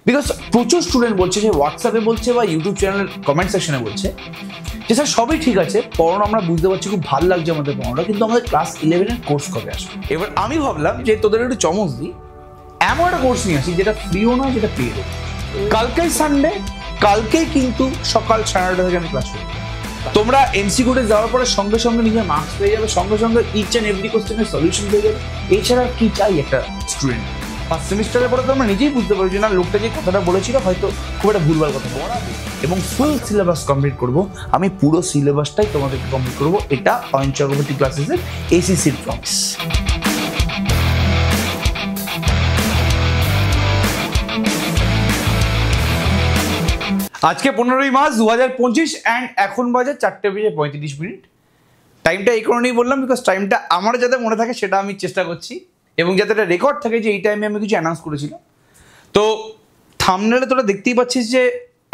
Because প্রচুর student বলছে যে হোয়াটসঅ্যাপে বলছে বা ইউটিউব চ্যানেলের কমেন্ট সেকশনে বলছে যে স্যার সবই ঠিক আছে, পড়ানো আমরা বুঝতে পারছি, খুব ভালো লাগছে আমাদের পড়ানোটা, কিন্তু আমাদের ক্লাস 11-এর কোর্স কবে আসবে। এবার আমি ভাবলাম যে তোদের একটু চমক দিই, এমন একটা কোর্স নিয়ে আসি যেটা ফ্রিও নয়, যেটা পেডও। কালকেই সানডে, কালকেই কিন্তু সকাল 9:30 থেকে আমি ক্লাস করবো। তোমরা এমসিকিউতে যাওয়ার পরে সঙ্গে সঙ্গে নিজের মার্কস পেয়ে যাবে, সঙ্গে সঙ্গে ইচ অ্যান্ড এভরি কোশ্চেনের সলিউশন পেয়ে যাবে। এছাড়া কি চাই একটা স্টুডেন্ট? ফার্স্ট সেমিস্টারের পরে তো আমরা নিজেই বুঝতে পারি যে না, লোকটা যে কথাটা বলেছিল হয়তো খুব একটা ভুলভাল কথা পড়াবে। এবং ফুল সিলেবাস কমপ্লিট করব, আমি পুরো সিলেবাসটাই তোমাদেরকে কমপ্লিট করবো। এটা অয়ন চক্রবর্তী ক্লাসেসের এসিসির প্রমিস। আজকে 15ই মার্চ 2025 অ্যান্ড এখন বাজে 4:35। টাইমটা এই কারণেই বললাম বিকজ টাইমটা আমার যাতে মনে থাকে সেটা আমি চেষ্টা করছি, এবং যাতে একটা রেকর্ড থাকে যে এই টাইমে আমি কিছু অ্যানাউন্স করেছিলাম। তো থাম্বনেলে তোরা দেখতেই পাচ্ছিস যে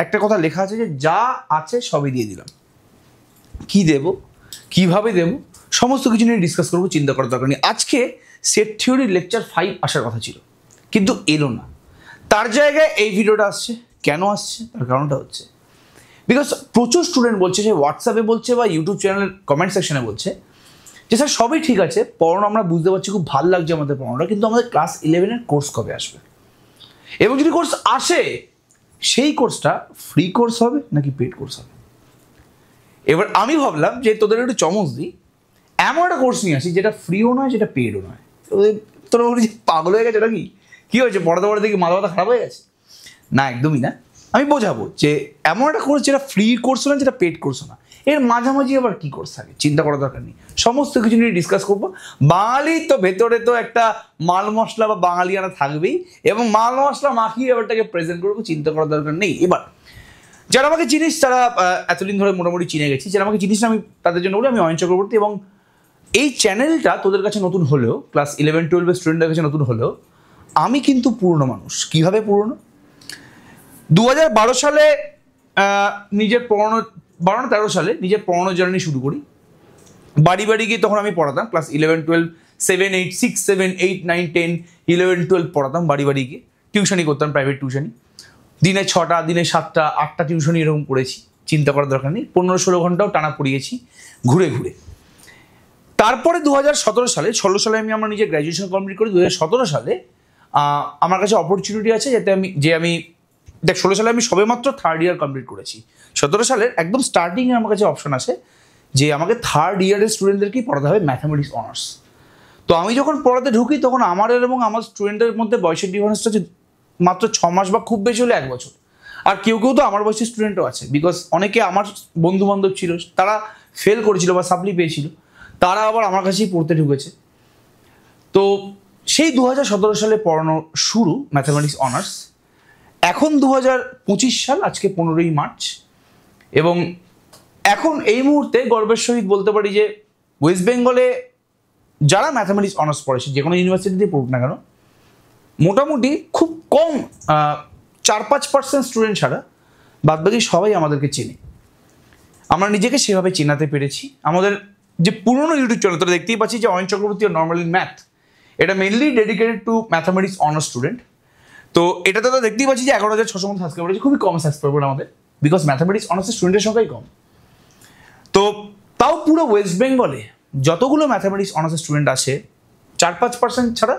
একটা কথা লেখা আছে যে যা আছে সবই দিয়ে দিলাম। কি দেব, কিভাবে দেব, সমস্ত কিছু নিয়ে ডিসকাস করবো, চিন্তা করার দরকার নেই। আজকে সেট থিওরি লেকচার 5 আসার কথা ছিল, কিন্তু এলো না। তার জায়গায় এই ভিডিওটা আসছে। কেন আসছে? তার কারণটা হচ্ছে বিকজ প্রচুর স্টুডেন্ট বলছে যে হোয়াটসঅ্যাপে বলছে বা ইউটিউব চ্যানেলের কমেন্ট সেকশনে বলছে যে স্যার সবই ঠিক আছে, পড়ানো আমরা বুঝতে পারছি, খুব ভালো লাগছে আমাদের পড়ানোটা, কিন্তু আমাদের ক্লাস 11-এর কোর্স কবে আসবে। এবং যদি কোর্স আসে, সেই কোর্সটা ফ্রি কোর্স হবে নাকি পেড কোর্স হবে। এবার আমি ভাবলাম যে তোদের একটু চমক দিই, এমন একটা কোর্স নিয়ে আসি যেটা ফ্রিও নয়, যেটা পেডও নয়। তোরা বলি যে পাগল হয়ে গেছে নাকি, কী হয়েছে, পড়াতে পড়াতে কি মাথা খারাপ হয়ে গেছে? না, একদমই না। আমি বোঝাবো যে এমন একটা কোর্স যেটা ফ্রি কোর্সও না, যেটা পেড কোর্সও না, এর মাঝামাঝি আবার কি কোর্স থাকে, চিন্তা করার দরকার নেই। সমস্ত কিছু নিয়ে ডিসকাস করবো। বাঙালি তো ভেতরে তো একটা মাল মশলা বা বাঙালিয়ানা থাকবেই, এবং মাল মশলা মাখিয়ে ব্যাপারটাকে প্রেজেন্ট করবো, চিন্তা করার দরকার নেই। এবার যারা আমাকে চিনিস, তারা এতদিন ধরে মোটামুটি চিনে গেছি। যারা আমাকে চিনিস না, আমি তাদের জন্য বলি আমি অয়ন চক্রবর্তী, এবং এই চ্যানেলটা তোদের কাছে নতুন হলেও, ক্লাস 11-12 স্টুডেন্টদের কাছে নতুন হলেও, আমি কিন্তু পুরনো মানুষ। কীভাবে পুরনো? 2012 সালে নিজের পড়ানো, 12-13 সালে নিজের পড়ানো জার্নি শুরু করি। বাড়ি বাড়ি গিয়ে তখন আমি পড়াতাম ক্লাস 11-12, 7, 8, 6, 7, 8, 9, 10, 11-12 পড়াতাম বাড়ি বাড়ি গিয়ে। টিউশনি করতাম, প্রাইভেট টিউশনি। দিনে 6টা, দিনে 7টা, 8টা টিউশনি এরকম করেছি, চিন্তা করার দরকার নেই। 15-16 ঘন্টাও টানা পড়িয়েছি ঘুরে ঘুরে। তারপরে 2017 সালে, 16 সালে আমি আমার নিজের গ্র্যাজুয়েশন কমপ্লিট করি। 2017 সালে আমার কাছে অপরচুনিটি আছে যাতে আমি দেখ, 16 সালে আমি সবেমাত্র 3rd ইয়ার কমপ্লিট করেছি। 17 সালের একদম স্টার্টিংয়ে আমার কাছে অপশন আছে যে আমাকে 3rd ইয়ারের স্টুডেন্টদেরকেই পড়াতে হবে ম্যাথামেটিক্স অনার্স। তো আমি যখন পড়াতে ঢুকি তখন আমার এবং আমার স্টুডেন্টের মধ্যে বয়সের ডিফারেন্সটা হচ্ছে মাত্র 6 মাস বা খুব বেশি হলে 1 বছর। আর কেউ কেউ তো আমার বয়সী স্টুডেন্টও আছে, বিকজ অনেকে আমার বন্ধু বান্ধব ছিল, তারা ফেল করেছিল বা সাপ্লি পেয়েছিল, তারা আবার আমার কাছেই পড়তে ঢুকেছে। তো সেই 2017 সালে পড়ানো শুরু ম্যাথামেটিক্স অনার্স। এখন 2025 সাল, আজকে 15ই মার্চ, এবং এখন এই মুহূর্তে গর্বের সহিত বলতে পারি যে ওয়েস্ট বেঙ্গলে যারা ম্যাথামেটিক্স অনার্স পড়েছে, যে কোনো ইউনিভার্সিটিতে পড়ুক না কেন, মোটামুটি খুব কম 4-5% স্টুডেন্ট ছাড়া বাদবাকি সবাই আমাদেরকে চেনে। আমরা নিজেকে সেভাবে চেনাতে পেরেছি। আমাদের যে পুরনো ইউটিউব চ্যানেল, তোরা দেখতেই পাচ্ছি যে Ayan Chakraborty normal in math, এটা mainly dedicated to mathematics honours student. তো এটাতে তো দেখতেই পাচ্ছি যে 11,600 মতো সাবস্ক্রাইবার আছে, খুবই কম সাবস্ক্রাইবার আমাদের, বিকজ ম্যাথামেটিক্স অনার্সের স্টুডেন্টের সংখ্যাই কম। তো তাও পুরো ওয়েস্ট বেঙ্গলে যতগুলো ম্যাথামেটিক্স অনার্সের স্টুডেন্ট আছে, 4-5% ছাড়া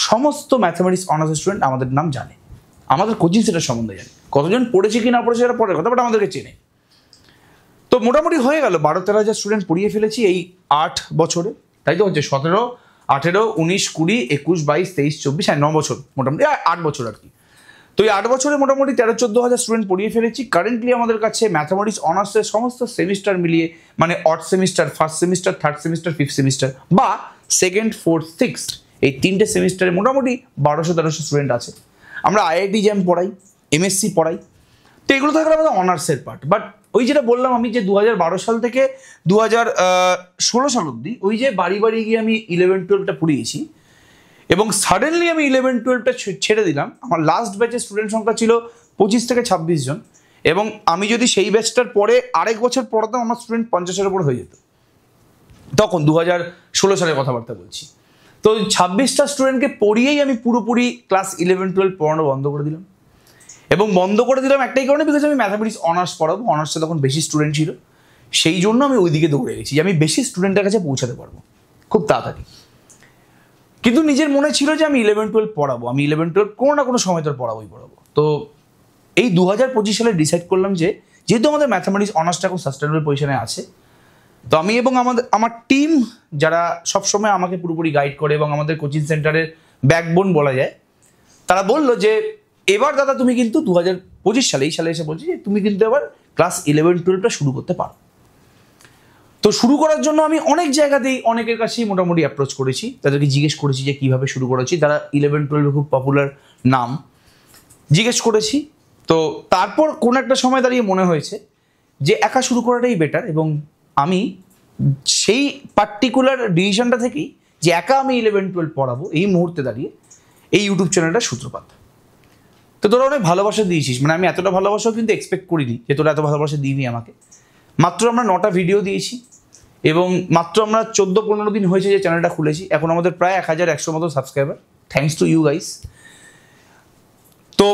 সমস্ত ম্যাথামেটিক্স অনার্সের স্টুডেন্ট আমাদের নাম জানে, আমাদের কোচিং সেন্টার সম্বন্ধে জানে। কতজন পড়েছে কি না পড়েছে সেটা পরের কথা, বাট আমাদেরকে চেনে। তো মোটামুটি হয়ে গেল 12-13 হাজার স্টুডেন্ট পড়িয়ে ফেলেছি এই 8 বছরে, তাই তো হচ্ছে 17, 18, 19, 20, 21, 22, 23, 24, হ্যাঁ 9 বছর, মোটামুটি 8 বছর আর কি। তো এই 8 বছরে মোটামুটি 13-14 হাজার স্টুডেন্ট পড়িয়ে ফেলেছি। কারেন্টলি আমাদের কাছে ম্যাথামেটিক্স অনার্সের সমস্ত সেমিস্টার মিলিয়ে, মানে odd semester, first semester, third semester, fifth semester বা সেকেন্ড, ফোর্থ, সিক্সথ, এই 3টে সেমিস্টারে মোটামুটি 1200-1300 স্টুডেন্ট আছে। আমরা IIT জ্যাম পড়াই, MSc পড়াই। তো এগুলো থাকলে আমাদের অনার্সের পার্ট। বাট ওই যেটা বললাম আমি যে 2012 সাল থেকে 2016 সাল অবধি ওই যে বাড়ি বাড়ি গিয়ে আমি 11-12টা পড়িয়েছি, এবং সাডেনলি আমি 11-12টা ছেড়ে দিলাম। আমার লাস্ট ব্যাচের স্টুডেন্ট সংখ্যা ছিল 25-26 জন, এবং আমি যদি সেই ব্যাচটার পরে আরেক বছর পড়াতাম আমার স্টুডেন্ট 50-এর উপর হয়ে যেত। তখন 2016 সালের কথাবার্তা বলছি। তো 26টা স্টুডেন্টকে পড়িয়েই আমি পুরোপুরি ক্লাস 11-12 পড়ানো বন্ধ করে দিলাম। এবং বন্ধ করে দিলাম একটাই কারণে, বিকজ আমি ম্যাথামেটিক্স অনার্স পড়াবো, অনার্সে তখন বেশি স্টুডেন্ট ছিল, সেই জন্য আমি ওইদিকে দৌড়ে গেছি যে আমি বেশি স্টুডেন্টের কাছে পৌঁছাতে পারবো খুব তাড়াতাড়ি। কিন্তু নিজের মনে ছিল যে আমি 11-12 পড়াবো, আমি 11-12 কোনো না কোনো সময় তোর পড়াবো। তো এই 2025 সালে ডিসাইড করলাম যে যেহেতু আমাদের ম্যাথামেটিক্স অনার্সটা এখন সাস্টেনেবল পজিশনে আছে, তো আমি এবং আমার টিম যারা সবসময় আমাকে পুরোপুরি গাইড করে এবং আমাদের কোচিং সেন্টারের ব্যাকবোন বলা যায়, তারা বললো যে এবার দাদা তুমি কিন্তু 2025 সালে, এই সালে এসে বলছি যে তুমি কিন্তু এবার ক্লাস 11-12টা শুরু করতে পারো। তো শুরু করার জন্য আমি অনেক জায়গাতেই অনেকের কাছেই মোটামুটি অ্যাপ্রোচ করেছি, তাদেরকে জিজ্ঞেস করেছি যে কীভাবে শুরু করেছি, তারা 11-12 খুব পপুলার নাম জিজ্ঞেস করেছি। তো তারপর কোনো একটা সময় দাঁড়িয়ে মনে হয়েছে যে একা শুরু করাটাই বেটার, এবং আমি সেই পার্টিকুলার ডিসিশনটা থেকেই যে একা আমি 11-12 পড়াবো এই মুহূর্তে দাঁড়িয়ে এই ইউটিউব চ্যানেলটার সূত্রপাত। তো তোরা অনেক ভালোবাসা দিয়েছিস, মানে আমি এতটা ভালোবাসাও কিন্তু এক্সপেক্ট করিনি যে তোরা এত ভালোবাসা দিবি আমাকে। মাত্র আমরা 9টা ভিডিও দিয়েছি এবং মাত্র আমরা 14-15 দিন হয়েছে যে চ্যানেলটা খুলেছি, এখন আমাদের প্রায় 1100 মতো subscriber, thanks to you guys. তো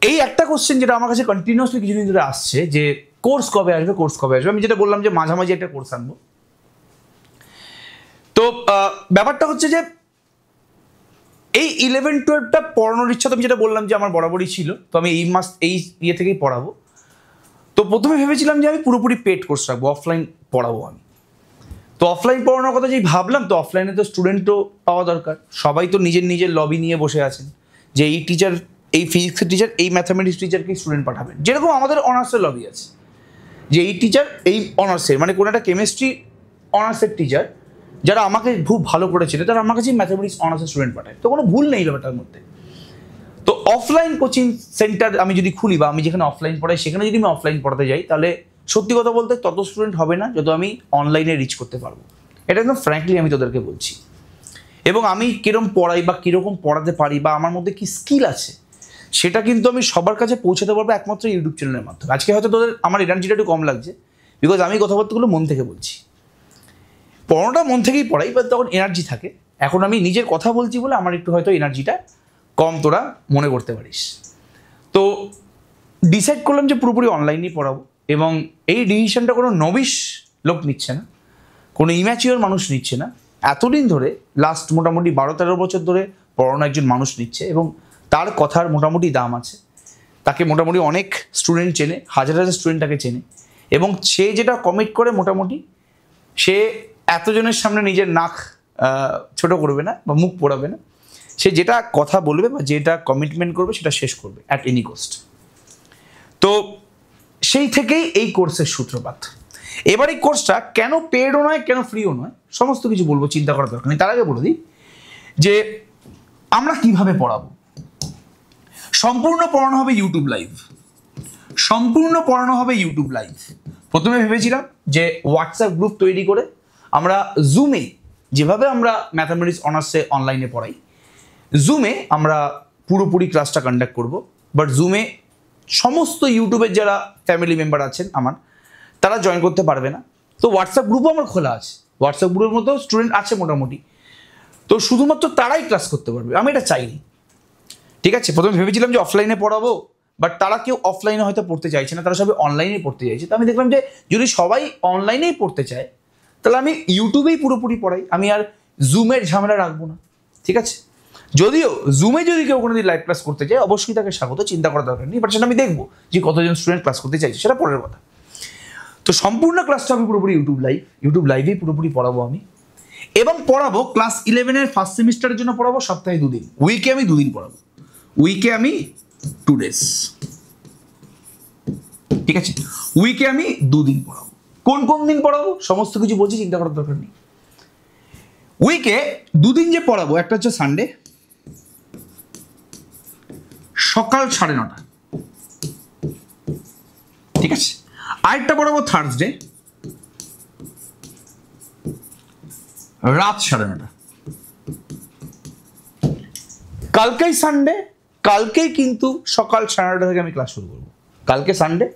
এই একটা কোশ্চেন যেটা আমার কাছে কন্টিনিউয়াসলি কিছুদিন ধরে আসছে যে কোর্স কবে আসবে, কোর্স কবে আসবে। আমি যেটা বললাম যে মাঝামাঝি একটা কোর্স আনবো। তো ব্যাপারটা হচ্ছে যে এই 11-12টা পড়ানোর ইচ্ছা তো আমি যেটা বললাম যে আমার বরাবরই ছিল, তো আমি এই ইয়ে থেকেই পড়াবো। তো প্রথমে ভেবেছিলাম যে আমি পুরোপুরি পেড কোর্স রাখবো, অফলাইন পড়াবো আমি। তো অফলাইন পড়ানোর কথা যেই ভাবলাম, তো অফলাইনে তো স্টুডেন্টও পাওয়া দরকার, সবাই তো নিজের লবি নিয়ে বসে আছেন যে এই টিচার, এই ফিজিক্সের টিচার, এই ম্যাথামেটিক্স টিচারকেই স্টুডেন্ট পাঠাবেন, যেরকম আমাদের অনার্সের লবি আছে যে এই টিচার, এই অনার্সের মানে কোনো একটা কেমিস্ট্রি অনার্সের টিচার যারা আমাকে খুব ভালো করেছিল তারা আমার কাছে ম্যাথামেটিক্স অনার্সের স্টুডেন্ট পাঠায়, তো কোনো ভুল নেই ব্যাপারটার মধ্যে। তো অফলাইন কোচিং সেন্টার আমি যদি খুলি বা আমি যেখানে অফলাইন পড়াই সেখানে যদি আমি অফলাইন পড়াতে যাই, তাহলে সত্যি কথা বলতে তত স্টুডেন্ট হবে না যত আমি অনলাইনে রিচ করতে পারবো। এটা একদম ফ্র্যাঙ্কলি আমি তোদেরকে বলছি। এবং আমি কীরকম পড়াই বা কীরকম পড়াতে পারি বা আমার মধ্যে কী স্কিল আছে সেটা কিন্তু আমি সবার কাছে পৌঁছাতে পারবো একমাত্র ইউটিউব চ্যানেলের মাধ্যমে। আজকে হয়তো তোদের আমার এনার্জিটা একটু কম লাগছে, বিকজ আমি কথাবার্তাগুলো মন থেকে বলছি, পড়ানোটা মন থেকেই পড়াই, বাট তখন এনার্জি থাকে। এখন আমি নিজের কথা বলছি বলে আমার একটু হয়তো এনার্জিটা কম তোরা মনে করতে পারিস। তো ডিসাইড করলাম যে পুরোপুরি অনলাইনেই পড়াবো, এবং এই ডিসিশনটা কোনো নবিশ লোক নিচ্ছে না, কোনো ইম্যাচিওর মানুষ নিচ্ছে না। এতদিন ধরে লাস্ট মোটামুটি 12-13 বছর ধরে পড়ানো একজন মানুষ নিচ্ছে এবং তার কথার মোটামুটি দাম আছে, তাকে মোটামুটি অনেক স্টুডেন্ট চেনে, হাজার স্টুডেন্ট তাকে চেনে, এবং সে যেটা কমিট করে মোটামুটি সে এতজনের সামনে নিজের নাক ছোট করবে না বা মুখ পোড়াবে না, সে যেটা কথা বলবে বা যেটা কমিটমেন্ট করবে সেটা শেষ করবে অ্যাট এনি কস্ট। তো সেই থেকেই এই কোর্সের সূত্রপাত। এবার এই কোর্সটা কেন পেডও নয়, কেন ফ্রিও নয়, সমস্ত কিছু বলবো, চিন্তা করার দরকার নেই। তার আগে বলে দিই যে আমরা কিভাবে পড়াবো। সম্পূর্ণ পড়ানো হবে ইউটিউব লাইভ, সম্পূর্ণ পড়ানো হবে ইউটিউব লাইভ। প্রথমে ভেবেছিলাম যে হোয়াটসঅ্যাপ গ্রুপ তৈরি করে আমরা জুমে, যেভাবে আমরা ম্যাথামেটিক্স অনার্সে অনলাইনে পড়াই, জুমে আমরা পুরোপুরি ক্লাসটা কন্ডাক্ট করব। বাট জুমে সমস্ত ইউটিউবের যারা ফ্যামিলি মেম্বার আছেন আমার, তারা জয়েন করতে পারবে না। তো হোয়াটসঅ্যাপ গ্রুপও আমার খোলা আছে, হোয়াটসঅ্যাপ গ্রুপের মতো স্টুডেন্ট আছে মোটামুটি, তো শুধুমাত্র তারাই ক্লাস করতে পারবে। আমি এটা চাইনি, ঠিক আছে। প্রথমে ভেবেছিলাম যে অফলাইনে পড়াবো, বাট তারা কেউ অফলাইনে হয়তো পড়তে চাইছে না, তারা সবাই অনলাইনেই পড়তে চাইছে। তো আমি দেখলাম যে যদি সবাই অনলাইনেই পড়তে চায় তাহলে আমি ইউটিউবেই পুরোপুরি পড়াই, আমি আর জুমের ঝামেলা রাখবো না, ঠিক আছে। যদিও জুমে যদি কেউ কোনোদিন লাইভ ক্লাস করতে চায় অবশ্যই তাকে স্বাগত, চিন্তা করার দরকার নেই, বাট সেটা আমি দেখবো যে কতজন স্টুডেন্ট ক্লাস করতে চাইছে, সেটা পরের কথা। তো সম্পূর্ণ ক্লাসটা আমি পুরোপুরি ইউটিউব লাইভেই পুরোপুরি পড়াবো আমি, এবং পড়াবো ক্লাস 11-এর ফার্স্ট সেমিস্টারের জন্য পড়াবো সপ্তাহে 2 দিন, উইকে আমি 2 দিন পড়াবো, উইকে আমি 2 ডেজ, ঠিক আছে। উইকে আমি 2 দিন পড়াবো। কোন কোন দিন পড়াবো সমস্ত কিছু বলছি, চিন্তা করার দরকার নেই। উইকে 2 দিন যে পড়াবো, একটা হচ্ছে সানডে সকাল 9:30, ঠিক আছে। আরেকটা পড়াবো থার্সডে রাত 9:30। কালকেই সানডে, কালকেই কিন্তু সকাল 9:30 থেকে আমি ক্লাস শুরু করবো। কালকে সানডে,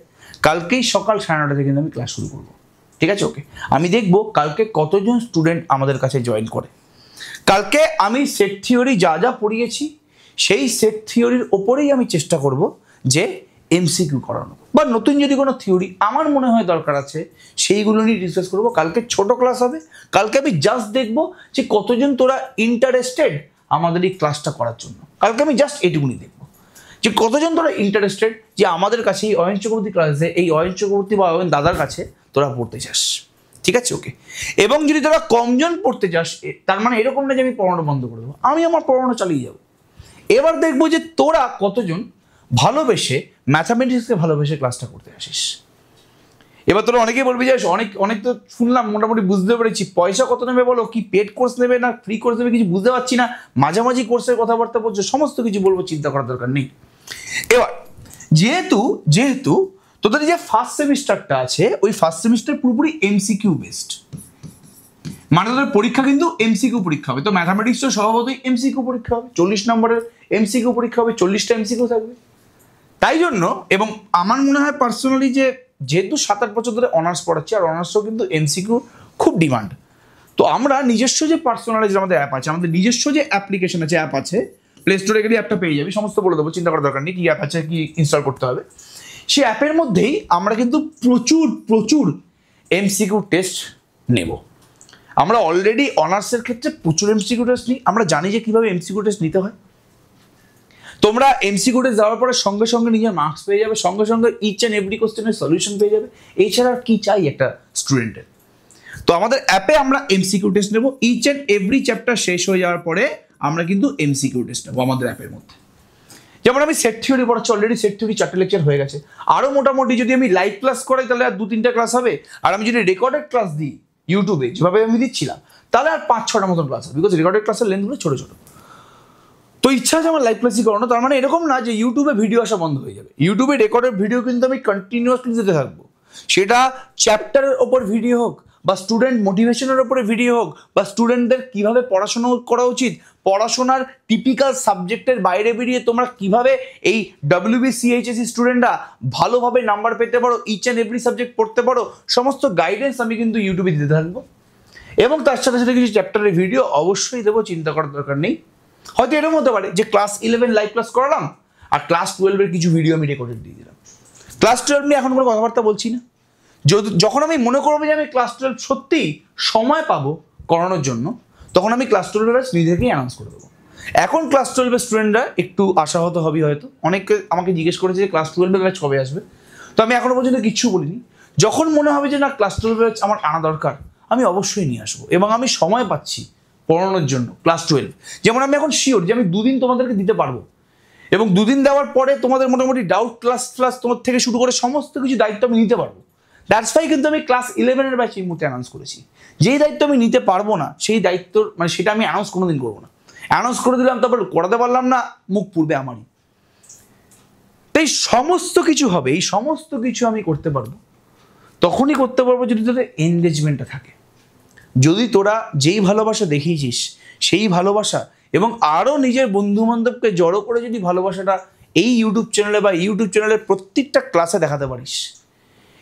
কালকেই সকাল 9:30 থেকে কিন্তু আমি ক্লাস শুরু করবো, ঠিক আছে। ওকে, আমি দেখবো কালকে কতজন স্টুডেন্ট আমাদের কাছে জয়েন করে। কালকে আমি সেট থিওরি যা যা পড়িয়েছি সেই সেট থিওরির ওপরেই আমি চেষ্টা করব যে এমসিকিউ করানো, বা নতুন যদি কোনো থিওরি আমার মনে হয় দরকার আছে সেইগুলো নিয়ে ডিসকাস করবো। কালকে ছোট ক্লাস হবে, কালকে আমি জাস্ট দেখবো যে কতজন তোরা ইন্টারেস্টেড আমাদের এই ক্লাসটা করার জন্য। কালকে আমি জাস্ট এইটুকুনি দেখবো যে কতজন তোরা ইন্টারেস্টেড যে আমাদের কাছে এই অয়ন চক্রবর্তী ক্লাসে, এই অয়ন চক্রবর্তী বা অয়ন দাদার কাছে তোরা পড়তে চাস। ঠিক আছে, ওকে। এবং যদি তোরা কমজন পড়তে চাস, তার মানে এরকম না যে আমি পড়ানো বন্ধ করে দেবো, আমি আমার পড়ানো চালিয়ে যাবো। এবার দেখবো যে তোরা কতজন ভালোবেসে ম্যাথামেটিক্সকে ভালোবেসে ক্লাসটা করতে আসিস। এবার তোরা অনেকেই বলবি যে অনেক তো শুনলাম, মোটামুটি বুঝতে পেরেছি, পয়সা কত নেবে বলো, কি পেড কোর্স নেবে না ফ্রি কোর্স নেবে কিছু বুঝতে পারছি না, মাঝামাঝি কোর্সের কথাবার্তা বলছো, সমস্ত কিছু বলবো, চিন্তা করার দরকার নেই। এবার যেহেতু তোদের যে ফার্স্ট সেমিস্টারটা আছে, ওই ফার্স্ট সেমিস্টার পুরোপুরি এমসিকিউ বেসড, মানে তোদের পরীক্ষা কিন্তু এমসিকিউ পরীক্ষা হবে। তো ম্যাথামেটিক্সও স্বভাবতই এমসিকিউ পরীক্ষা হবে, 40 নম্বরের এমসিকিউ পরীক্ষা হবে, 40টা এমসিকিউ থাকবে। তাই জন্য, এবং আমার মনে হয় পার্সোনালি যে যেহেতু 7-8 বছর ধরে অনার্স পড়াচ্ছি, আর অনার্সও কিন্তু এমসিকিউ খুব ডিমান্ড, তো আমরা নিজস্ব যে পার্সোনালাইজ আমাদের অ্যাপ আছে, আমাদের নিজস্ব যে অ্যাপ্লিকেশন আছে, অ্যাপ আছে, প্লে স্টোরে গেলে অ্যাপটা পেয়ে যাবি, সমস্ত বলে দেবো, চিন্তা করার দরকার নেই কি অ্যাপ আছে, কি ইনস্টল করতে হবে। সেই অ্যাপের মধ্যেই আমরা কিন্তু প্রচুর এমসিকিউ টেস্ট নেব। আমরা অলরেডি অনার্সের ক্ষেত্রে প্রচুর এমসিকিউ টেস্ট নিই, আমরা জানি যে কীভাবে এমসিকিউ টেস্ট নিতে হয়। তোমরা এমসিকিউ টেস্ট যাওয়ার পরে সঙ্গে সঙ্গে নিজের মার্কস পেয়ে যাবে, সঙ্গে সঙ্গে ইচ অ্যান্ড এভরি কোশ্চেনের সলিউশন পেয়ে যাবে। এছাড়া আর কি চাই একটা স্টুডেন্টের? তো আমাদের অ্যাপে আমরা এমসিকিউ টেস্ট নেব, ইচ অ্যান্ড এভরি চ্যাপ্টার শেষ হয়ে যাওয়ার পরে আমরা কিন্তু এমসিকিউ টেস্ট নেবো আমাদের অ্যাপের মধ্যে। যেমন আমি সেট থিওরি পড়াচ্ছি, অলরেডি সেট থিওরি 4টে লেকচার হয়ে গেছে। আরও মোটামুটি যদি আমি লাইভ ক্লাস করাই তাহলে আর 2-3টা ক্লাস হবে, আর আমি যদি রেকর্ডেড ক্লাস দিই ইউটিউবে যেভাবে আমি দিচ্ছিলাম, তাহলে আর 5-6টা মতন ক্লাস হবে, বিকজ রেকর্ডেড ক্লাসের লেন্থগুলো ছোটো ছোটো। তো ইচ্ছা আছে আমার লাইভ ক্লাসই করানো, তার মানে এরকম না যে ইউটিউবে ভিডিও আসা বন্ধ হয়ে যাবে। ইউটিউবে রেকর্ডেড ভিডিও কিন্তু আমি কন্টিনিউয়াসলি দিতে থাকবো, সেটা চ্যাপ্টারের ওপর ভিডিও হোক, বা স্টুডেন্ট মোটিভেশনের ওপরে ভিডিও হোক, বা স্টুডেন্টদের কীভাবে পড়াশোনা করা উচিত, পড়াশোনার টিপিক্যাল সাবজেক্টের বাইরে বেরিয়ে তোমরা কীভাবে এই WBCHSC স্টুডেন্টরা ভালোভাবে নাম্বার পেতে পারো, ইচ অ্যান্ড এভরি সাবজেক্ট পড়তে পারো, সমস্ত গাইডেন্স আমি কিন্তু ইউটিউবে দিতে থাকবো। এবং তার সাথে সাথে কিছু চ্যাপ্টারের ভিডিও অবশ্যই দেবো, চিন্তা করার দরকার নেই। হয়তো এরকম হতে পারে যে ক্লাস 11 লাইভ ক্লাস করালাম, আর ক্লাস 12-এর কিছু ভিডিও আমি রেকর্ডেড দিয়ে দিলাম। ক্লাস 12 নিয়ে এখন কোনো কথাবার্তা বলছি না, যখন আমি মনে করবো যে আমি ক্লাস 12 সত্যি সময় পাবো করানোর জন্য, তখন আমি ক্লাস 12 ব্যাচ নিজে থেকেই অ্যানাউন্স করে দেবো। এখন ক্লাস 12-এর স্টুডেন্টরা একটু আশাহত হবে, হয়তো অনেকে আমাকে জিজ্ঞেস করেছে যে ক্লাস 12 ব্যাচ কবে আসবে, তো আমি এখনো পর্যন্ত কিচ্ছু বলিনি। যখন মনে হবে যে না ক্লাস 12 ব্যাচ আমার আনা দরকার, আমি অবশ্যই নিয়ে আসবো, এবং আমি সময় পাচ্ছি পড়ানোর জন্য ক্লাস 12। যেমন আমি এখন শিওর যে আমি 2 দিন তোমাদেরকে দিতে পারবো, এবং 2 দিন দেওয়ার পরে তোমাদের মোটামুটি ডাউট ক্লাস তোমার থেকে শুরু করে সমস্ত কিছু দায়িত্ব আমি নিতে পারবো। দ্যাটস ওয়াই কিন্তু আমি ক্লাস 11-এর ব্যাচ এই মুহূর্তে অ্যানাউন্স করেছি। যেই দায়িত্ব আমি নিতে পারবো না, সেই দায়িত্ব মানে সেটা আমি অ্যানাউন্স কোনোদিন করবো না। অ্যানাউন্স করে দিলাম, তারপর করাতে পারলাম না, মুখ পুড়বে আমারই। তাই সমস্ত কিছু হবে, এই সমস্ত কিছু আমি করতে পারবো, তখনই করতে পারবো যদি তোদের এনগেজমেন্টটা থাকে, যদি তোরা যেই ভালোবাসা দেখিয়েছিস সেই ভালোবাসা, এবং আরও নিজের বন্ধু বান্ধবকে জড়ো করে যদি ভালোবাসাটা এই ইউটিউব চ্যানেলে বা ইউটিউব চ্যানেলের প্রত্যেকটা ক্লাসে দেখাতে পারিস।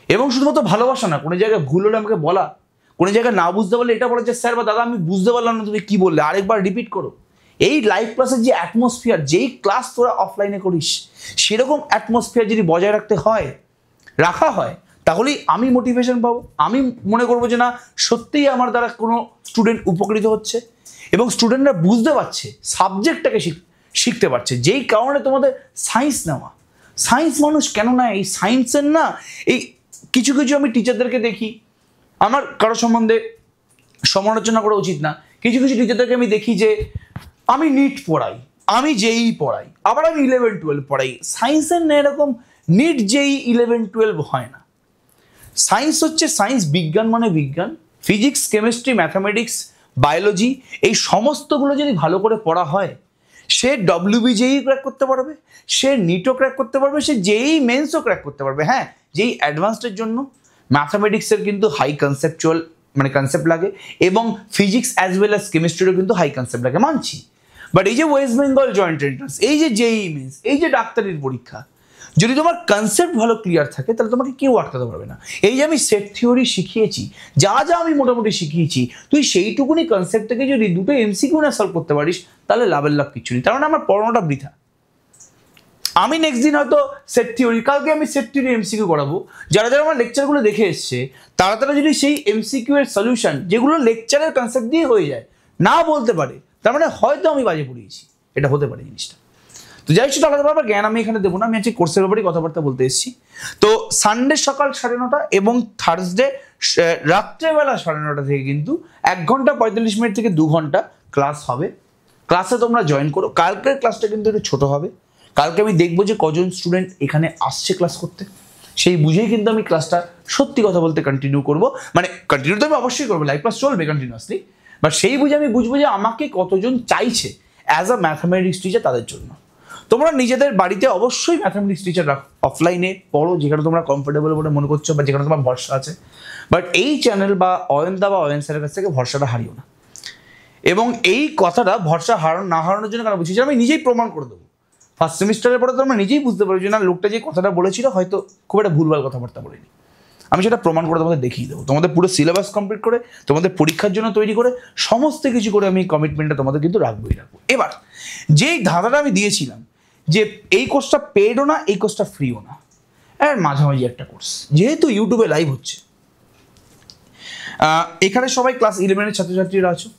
এবং শুধুমাত্র ভালোবাসা না, কোনো জায়গায় ভুল হলে আমাকে বলা, কোনো জায়গায় না বুঝতে পারলে এটা বলা যে স্যার বা দাদা আমি বুঝতে পারলাম না তুমি কী বললে, আরেকবার রিপিট করো। এই লাইভ ক্লাসের যে অ্যাটমসফিয়ার, যেই ক্লাস তোরা অফলাইনে করিস, সেরকম অ্যাটমসফিয়ার যদি বজায় রাখা হয়, তাহলেই আমি মোটিভেশন পাবো। আমি মনে করবো যে না সত্যিই আমার দ্বারা কোনো স্টুডেন্ট উপকৃত হচ্ছে, এবং স্টুডেন্টরা বুঝতে পারছে, সাবজেক্টটাকে শিখতে পারছে। যেই কারণে তোমাদের সায়েন্স নেওয়া, সায়েন্স মানুষ কেন না এই সায়েন্সের না, এই কিছু আমি টিচারদেরকে দেখি, আমার কারো সম্বন্ধে সমালোচনা করা উচিত না, কিছু টিচারদেরকে আমি দেখি যে আমি নিট পড়াই, আমি জেই পড়াই, আবার আমি 11-12 পড়াই। সায়েন্সের না এরকম নিট জেই 11-12 হয় না। সায়েন্স হচ্ছে সায়েন্স, বিজ্ঞান মানে বিজ্ঞান, ফিজিক্স কেমিস্ট্রি ম্যাথামেটিক্স বায়োলজি, এই সমস্তগুলো যদি ভালো করে পড়া হয়, সে WBJEE ক্র্যাক করতে পারবে, সে নিটও ক্র্যাক করতে পারবে, সে জেই মেন্সও ক্র্যাক করতে পারবে। হ্যাঁ, যেই অ্যাডভান্সডের জন্য ম্যাথামেটিক্সের কিন্তু হাই কনসেপচুয়াল মানে কনসেপ্ট লাগে, এবং ফিজিক্স অ্যাজ ওয়েল অ্যাজ কেমিস্ট্রিরও কিন্তু হাই কনসেপ্ট লাগে, মানছি। বাট এই যে ওয়েস্ট বেঙ্গল জয়েন্ট এন্ট্রান্স, এই যে জেইই মেন্স, এই যে ডাক্তারির পরীক্ষা, যদি তোমার কনসেপ্ট ভালো ক্লিয়ার থাকে তাহলে তোমাকে কেউ আটকাতে পারবে না। এই যে আমি সেট থিওরি শিখিয়েছি, যা যা আমি মোটামুটি শিখিয়েছি, তুই সেইটুকুনি কনসেপ্ট থেকে যদি দুটো এমসিকিউ না সলভ করতে পারিস তাহলে লাভের লাভ কিছু নেই, কারণ আমার পড়ানোটা বৃথা। আমি নেক্সট দিন হয়তো সেট থিওরি, কালকে আমি সেট থিওরি এমসিকিউ করাবো। যারা যারা আমার লেকচারগুলো দেখে এসছে তারা তারা যদি সেই এমসিকিউ এর সলিউশন যেগুলো লেকচারের কনসেপ্ট দিয়ে হয়ে যায় না বলতে পারে, তার মানে হয়তো আমি বাজে পড়িয়েছি, এটা হতে পারে জিনিসটা। তো যাই হোক, আলাদা ব্যাপার জ্ঞান আমি এখানে দেবো না, আমি আজকে কোর্সের ব্যাপারেই কথাবার্তা বলতে এসেছি। তো সানডে সকাল 9:30 এবং থার্সডে রাত্রেবেলা 9:30 থেকে কিন্তু 1 ঘন্টা 45 মিনিট থেকে 2 ঘন্টা ক্লাস হবে। ক্লাসে তোমরা জয়েন করো। কালকের ক্লাসটা কিন্তু একটু ছোটো হবে, কালকে আমি দেখবো যে কজন স্টুডেন্ট এখানে আসছে ক্লাস করতে, সেই বুঝেই কিন্তু আমি ক্লাসটা সত্যি কথা বলতে কন্টিনিউ করবো। মানে কন্টিনিউ তো আমি অবশ্যই করবো, লাইভ ক্লাস চলবে কন্টিনিউয়াসলি, বাট সেই বুঝে আমি বুঝবো যে আমাকে কতজন চাইছে অ্যাজ আ ম্যাথামেটিক্স টিচার তাদের জন্য। তোমরা নিজেদের বাড়িতে অবশ্যই ম্যাথামেটিক্স টিচার রাখো, অফলাইনে পড়ো যেখানে তোমরা কমফোর্টেবল বলে মনে করছো বা যেখানে তোমার ভরসা আছে, বাট এই চ্যানেল বা অয়নদা বা অয়ন স্যারের কাছ থেকে ভরসাটা হারিও না। এবং এই কথাটা ভরসা না হারানোর জন্য কেন বলছি, যে আমি নিজেই প্রমাণ করে দেবো। ফার্স্ট সেমিস্টারের পরে তোমরা নিজেই বুঝতে পারো যে না, লোকটা যে কথাটা বলেছিল হয়তো খুব একটা ভুলভাল কথাবার্তা বলেনি। আমি সেটা প্রমাণ করে তোমাদের দেখিয়ে দেবো, তোমাদের পুরো সিলেবাস কমপ্লিট করে, তোমাদের পরীক্ষার জন্য তৈরি করে, সমস্ত কিছু করে আমি কমিটমেন্টটা তোমাদের কিন্তু রাখবোই রাখবো। এবার যেই ধাঁধাটা আমি দিয়েছিলাম যে এই কোর্সটা পেডও না, এই কোর্সটা ফ্রিও না, আর মাঝামাঝি একটা কোর্স, যেহেতু ইউটিউবে লাইভ হচ্ছে, এখানে সবাই ক্লাস 11-এর ছাত্রছাত্রীরা আছো,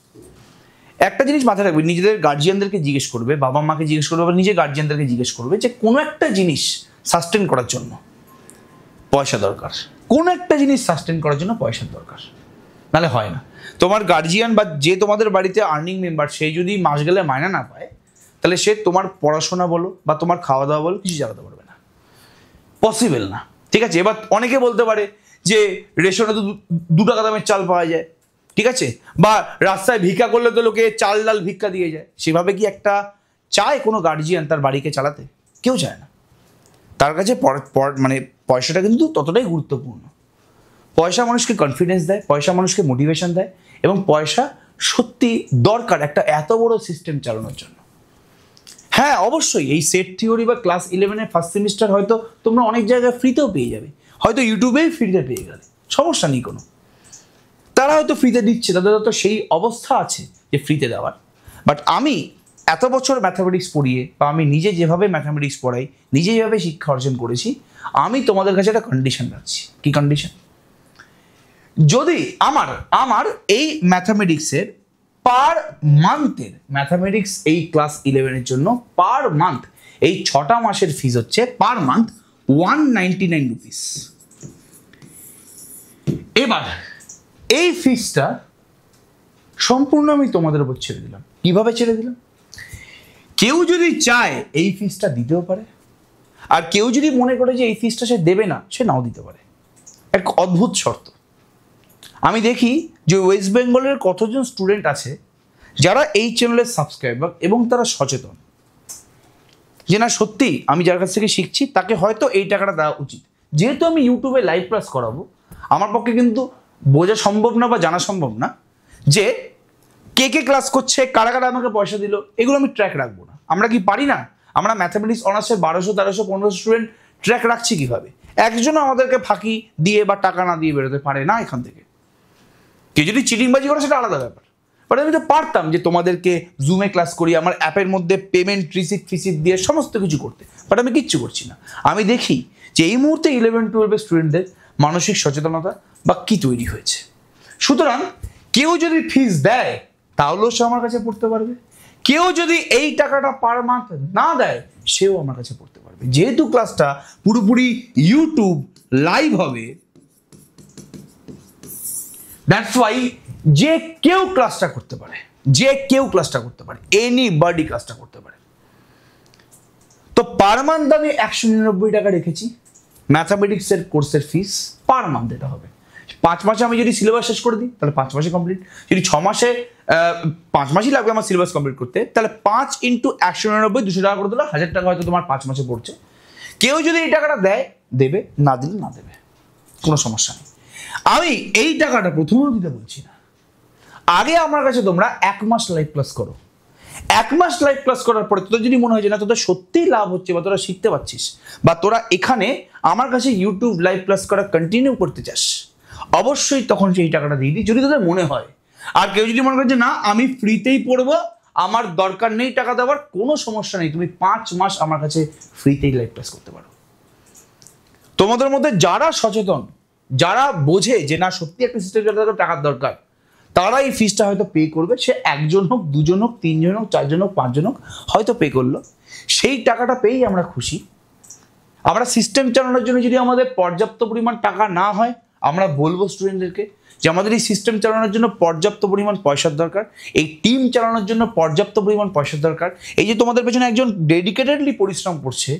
একটা জিনিস মাথায় রাখবে, নিজেদের গার্জিয়ানদেরকে জিজ্ঞেস করবে, বাবা মাকে জিজ্ঞেস করবে, বা নিজের গার্জিয়ানদেরকে জিজ্ঞেস করবে যে কোনো একটা জিনিস সাস্টেন করার জন্য পয়সা দরকার, কোনো একটা জিনিস সাস্টেন করার জন্য পয়সার দরকার, নাহলে হয় না। তোমার গার্জিয়ান বা যে তোমাদের বাড়িতে আর্নিং মেম্বার, সেই যদি মাস গেলে মায়না না পায়, তাহলে সে তোমার পড়াশোনা বলো বা তোমার খাওয়া দাওয়া বলো কিছু চালাতে পারবে না, পসিবল না। ঠিক আছে, এবার অনেকে বলতে পারে যে রেশনে তো 2 টাকা দামের চাল পাওয়া যায়, ঠিক আছে, বা রাস্তায় ভিক্ষা করলে তো লোকে চাল ডাল ভিক্ষা দিয়ে যায়, সেভাবে কি একটা চায় কোনো গার্জিয়ান তার বাড়িকে চালাতে? কেউ চায় না। তার কাছে মানে পয়সাটা কিন্তু ততটাই গুরুত্বপূর্ণ। পয়সা মানুষকে কনফিডেন্স দেয়, পয়সা মানুষকে মোটিভেশন দেয়, এবং পয়সা সত্যি দরকার একটা এত বড় সিস্টেম চালানোর জন্য। হ্যাঁ অবশ্যই এই সেট থিওরি বা ক্লাস 11-এর ফার্স্ট সেমিস্টার হয়তো তোমরা অনেক জায়গায় ফ্রিতেও পেয়ে যাবে, হয়তো ইউটিউবেই ফ্রিতে পেয়ে গেলে সমস্যা নেই কোনো, তারা হয়তো ফ্রিতে দিচ্ছে, তাদের তো সেই অবস্থা আছে যে ফ্রিতে দেওয়ার। বাট আমি এত বছর ম্যাথামেটিক্স পড়িয়ে, বা আমি নিজে যেভাবে ম্যাথামেটিক্স পড়াই, নিজে যেভাবে শিক্ষা অর্জন করেছি, আমি তোমাদের কাছে একটা কন্ডিশন রাখছি। কি কন্ডিশন? যদি আমার এই ম্যাথামেটিক্সের পার মান্থের, ম্যাথামেটিক্স এই ক্লাস 11-এর জন্য পার মান্থ, এই 6টা মাসের ফিজ হচ্ছে পার মান্থ 199 রুপিস। এবার এই ফিজটা সম্পূর্ণ আমি তোমাদের উপর ছেড়ে দিলাম। কিভাবে ছেড়ে দিলাম? কেউ যদি চায় এই ফিজটা দিতেও পারে, আর কেউ যদি মনে করে যে এই ফিজটা সে দেবে না, সে নাও দিতে পারে। এক অদ্ভুত শর্ত। আমি দেখি যে ওয়েস্ট বেঙ্গলের কতজন স্টুডেন্ট আছে যারা এই চ্যানেলের সাবস্ক্রাইবার এবং তারা সচেতন যে না সত্যি আমি যার কাছ থেকে শিখছি তাকে হয়তো এই টাকাটা দেওয়া উচিত। যেহেতু আমি ইউটিউবে লাইভ ক্লাস করাবো, আমার পক্ষে কিন্তু বোঝা সম্ভব না বা জানা সম্ভব না যে কে কে ক্লাস করছে, কারা কারা আমাকে পয়সা দিল, এগুলো আমি ট্র্যাক রাখবো না। আমরা কি পারি না? আমরা ম্যাথামেটিক্স অনার্সের 1200, 1300, 1500 স্টুডেন্ট ট্র্যাক রাখছি কিভাবে? একজনও আমাদেরকে ফাঁকি দিয়ে বা টাকা না দিয়ে বেরোতে পারে না এখান থেকে। কেউ যদি চিটিংবাজি করে সেটা আলাদা ব্যাপার, বাট আমি তো পারতাম যে তোমাদেরকে জুমে ক্লাস করি, আমার অ্যাপের মধ্যে পেমেন্ট রিসিপ্ট দিয়ে সমস্ত কিছু করতে, বাট আমি কিচ্ছু করছি না। আমি দেখি যে এই মুহূর্তে 11-12 স্টুডেন্টদের মানসিক সচেতনতা বা কী তৈরি হয়েছে। সুতরাং কেউ যদি ফিস দেয় তাহলেও সে আমার কাছে পড়তে পারবে, কেউ যদি এই টাকাটা পার মান্থ না দেয় সেও আমার কাছে পড়তে পারবে। যেহেতু ক্লাসটা পুরোপুরি ইউটিউব লাইভ হবে, দ্যাটস ওয়াই যে কেউ ক্লাসটা করতে পারে, যে কেউ ক্লাসটা করতে পারে, এনিবডি ক্লাসটা করতে পারে। তো পার মান্থ আমি 199 টাকা রেখেছি ম্যাথামেটিক্সের কোর্সের ফিস, পার মান্থ এটা হবে। 5 মাসে আমি যদি সিলেবাস শেষ করে দিই তাহলে 5 মাসে কমপ্লিট, যদি 6 মাসে 5 মাসই লাগবে আমার সিলেবাস কমপ্লিট করতে, তাহলে 5 × 199 200 টাকা করে দিলে 1000 টাকা হয়তো তোমার 5 মাসে পড়ছে। কেউ যদি এই টাকাটা দেয় দেবে, না দিলে না দেবে, কোনো সমস্যা নেই। আমি এই টাকাটা প্রথমেও দিতে বলছি না, আগে আমার কাছে তোমরা 1 মাস লাইভ ক্লাস করো, 1 মাস লাইভ ক্লাস করার পরে তোদের যদি মনে হয় যে না তোদের সত্যিই লাভ হচ্ছে বা তোরা শিখতে পারছিস বা তোরা এখানে আমার কাছে ইউটিউব লাইভ ক্লাস করা কন্টিনিউ করতে চাস, অবশ্যই তখন সেই টাকাটা দিয়ে দিই যদি তোদের মনে হয়। আর কেউ যদি মনে করে যে না আমি ফ্রিতেই পড়বো, আমার দরকার নেই টাকা দেওয়ার, কোনো সমস্যা নেই, তুমি 5 মাস আমার কাছে ফ্রিতেই লাইভ ক্লাস করতে পারো। তোমাদের মধ্যে যারা সচেতন, যারা বোঝে যে না সত্যি একটা সিস্টেম টাকার দরকার, তারা এই ফিসটা হয়তো পে করবে। সে 1 জন হোক, 2 জন হোক, 3 জন হোক, 4 জন হোক, 5 জন হোক, হয়তো পে করলো। সেই টাকাটা পেয়েই আমরা খুশি। আমরা সিস্টেম চালানোর জন্য যদি আমাদের পর্যাপ্ত পরিমাণ টাকা না হয়, আমরা বলবো স্টুডেন্টদেরকে যে আমাদের এই সিস্টেম চালানোর জন্য পর্যাপ্ত পরিমাণ পয়সার দরকার, এই টিম চালানোর জন্য পর্যাপ্ত পরিমাণ পয়সার দরকার, এই যে তোমাদের পেছনে একজন ডেডিকেটেডলি পরিশ্রম করছে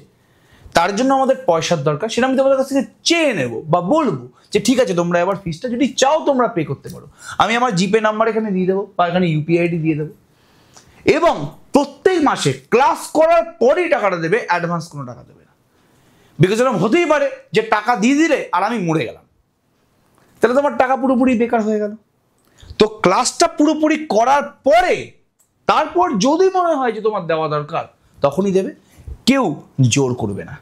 তার জন্য আমাদের পয়সার দরকার, সেটা আমি তোমাদের কাছ থেকে চেয়ে নেব বা বলবো যে ঠিক আছে তোমরা এবার ফিসটা যদি চাও তোমরা পে করতে পারো। আমি আমার জিপে নাম্বার এখানে দিয়ে দেবো বা এখানে ইউপিআই আইডি দিয়ে দেবো, এবং প্রত্যেক মাসে ক্লাস করার পরেই টাকাটা দেবে, অ্যাডভান্স কোনো টাকা দেবে না। বিকজ এরকম হতেই পারে যে টাকা দিয়ে দিলে আর আমি মরে গেলাম, তাহলে তোমার টাকা পুরোপুরি বেকার হয়ে গেল। তো ক্লাসটা পুরোপুরি করার পরে তারপর যদি মনে হয় যে তোমার দেওয়া দরকার তখনই দেবে, কেউ জোর করবে না।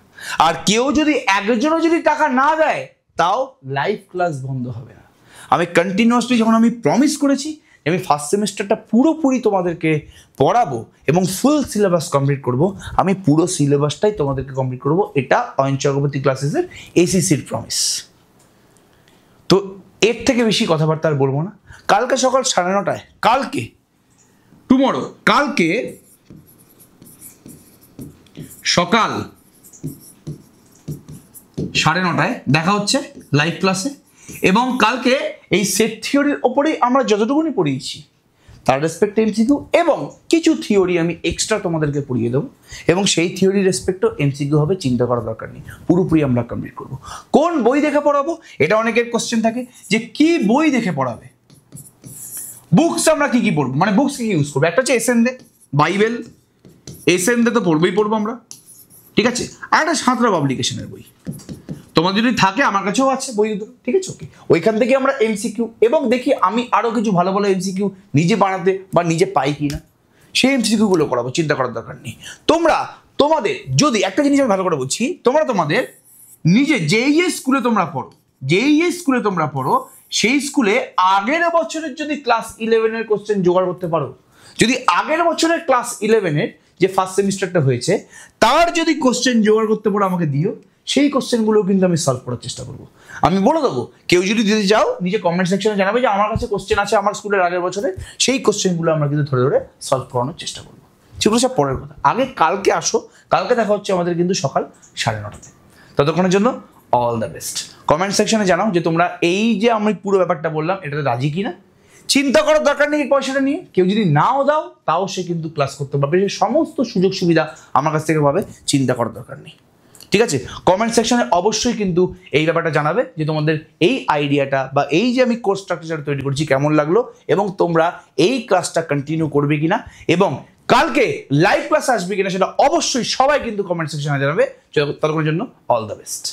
আর কেউ যদি একজনও যদি টাকা না দেয় তাও লাইভ ক্লাস বন্ধ হবে না। আমি কন্টিনিউয়াসলি যখন আমি প্রমিস করেছি আমি ফার্স্ট সেমিস্টারটা পুরোপুরি তোমাদেরকে পড়াবো এবং ফুল সিলেবাস কমপ্লিট করব, আমি পুরো সিলেবাসটাই তোমাদেরকে কমপ্লিট করব, এটা অয়ন চক্রবর্তী ক্লাসেসের এসিসির প্রমিস। তো এর থেকে বেশি কথাবার্তা আর বলবো না। কালকে সকাল 9:30, কালকে টুমরো, কালকে সকাল 9:30 দেখা হচ্ছে লাইভ ক্লাসে। এবং কালকে এই সেট থিওরির ওপরেই আমরা যতটুকুনি পড়িয়েছি তার রেসপেক্টে এমসিকিউ এবং কিছু থিওরি আমি এক্সট্রা তোমাদেরকে পড়িয়ে দেবো, এবং সেই থিওরি রেসপেক্টও এমসিকিউ হবে, চিন্তা করার দরকার নেই, পুরোপুরি আমরা কমপ্লিট করবো। কোন বই দেখে পড়াবো এটা অনেকের কোশ্চেন থাকে যে কি বই দেখে পড়াবে, বুকস আমরা কি কি পড়বো, মানে বুকস কি ইউজ করবো। একটা হচ্ছে এসএনদে, বাইবেল, এসএনদে তো পড়বো আমরা, ঠিক আছে। আর একটা সাঁতরা পাবলিকেশনের বই তোমার যদি থাকে, আমার কাছেও আছে বই দুটো, ঠিক আছে, ওকে। ওইখান থেকে আমরা এমসিকিউ এবং দেখি আমি আরো কিছু ভালো ভালো এমসিকিউ নিজে বানাতে বা নিজে পাই কিনা, সেই এমসিকিউ গুলো করাবো, চিন্তা করার দরকার নেই। তোমাদের যদি একটা জিনিস আমি ভালো করে বলছি, তোমাদের নিজে যেই স্কুলে তোমরা পড়ো সেই স্কুলে আগের বছরের যদি ক্লাস 11-এর কোশ্চেন জোগাড় করতে পারো, যদি আগের বছরের ক্লাস 11-এর যে ফার্স্ট সেমিস্টারটা হয়েছে তার যদি কোশ্চেন জোগাড় করতে পারো আমাকে দিও, সেই কোশ্চেনগুলো কিন্তু আমি সলভ করার চেষ্টা করবো। আমি বলে দেবো, কেউ যদি দিতে চাও নিজে কমেন্ট সেকশনে জানাবে যে আমার কাছে কোশ্চেন আছে আমার স্কুলের আগের বছরে, সেই কোশ্চেনগুলো আমরা কিন্তু ধরে ধরে সলভ করানোর চেষ্টা করবো। সেগুলো সব পরের কথা, আগে কালকে আসো, কালকে দেখা হচ্ছে আমাদের কিন্তু সকাল 9:30। ততক্ষণের জন্য অল দ্য বেস্ট। কমেন্ট সেকশনে জানাও যে তোমরা এই যে আমি পুরো ব্যাপারটা বললাম এটাতে রাজি কিনা। চিন্তা করার দরকার নেই পয়সাটা নিয়ে, কেউ যদি নাও দাও তাও সে কিন্তু ক্লাস করতে পারবে, সে সমস্ত সুযোগ সুবিধা আমার কাছ থেকে পাবে, চিন্তা করার দরকার নেই, ঠিক আছে। কমেন্ট সেকশনে অবশ্যই কিন্তু এই ব্যাপারটা জানাবে যে তোমাদের এই আইডিয়াটা বা এই যে আমি কোর্স স্ট্রাকচার তৈরি করছি কেমন লাগলো, এবং তোমরা এই ক্লাসটা কন্টিনিউ করবে কিনা, এবং কালকে লাইভ ক্লাস আসবে কিনা সেটা অবশ্যই সবাই কিন্তু কমেন্ট সেকশনে জানাবে। ততক্ষণের জন্য অল দ্য বেস্ট।